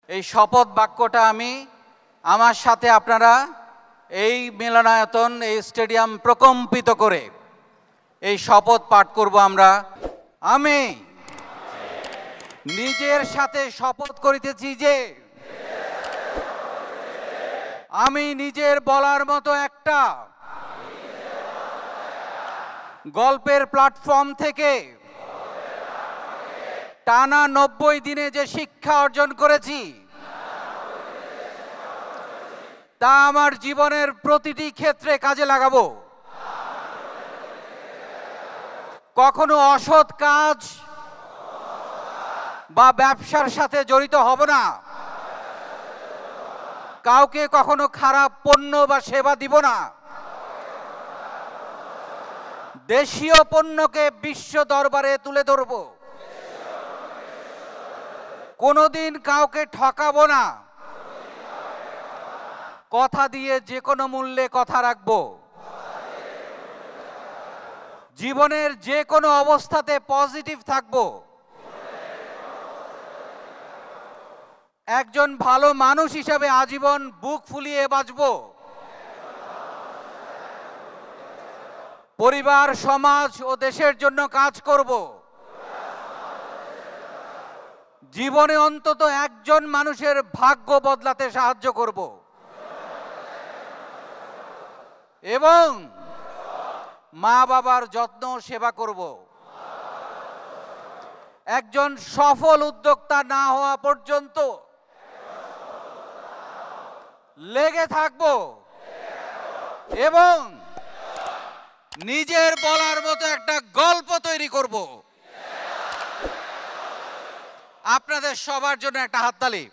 এই শপথ বাক্যটা আমি আমার সাথে আপনারা এই মিলনায়তন এই স্টেডিয়াম প্রকম্পিত করে এই শপথ পাঠ করব আমরা। আমি নিজের সাথে শপথ করিতেছি যে আমি নিজের বলার মতো একটা গল্পের প্ল্যাটফর্ম থেকে টানা 90 দিনে যে শিক্ষা অর্জন করেছি তা আমার জীবনের প্রতিটি ক্ষেত্রে কাজে লাগাবো। কখনো অসৎ কাজ বা ব্যবসার সাথে জড়িত হব না। কাউকে কখনো খারাপ পণ্য বা সেবা দিব না। দেশীয় পণ্যকে বিশ্ব দরবারে তুলে ধরব। কোনোদিন কাউকে ঠকাবো না। কথা দিয়ে যে কোনো মূল্যে কথা রাখব। জীবনের যে কোনো অবস্থাতে পজিটিভ থাকব। একজন ভালো মানুষ হিসাবে আজীবন বুক ফুলিয়ে বাঁচব। পরিবার, সমাজ ও দেশের জন্য কাজ করব। জীবনে অন্তত একজন মানুষের ভাগ্য বদলাতে সাহায্য করব এবং মা বাবার যত্ন সেবা করব। একজন সফল উদ্যোক্তা না হওয়া পর্যন্ত লেগে থাকব এবং নিজের বলার মতো একটা গল্প তৈরি করব। আপনাদের সবার জন্য একটা হাততালি।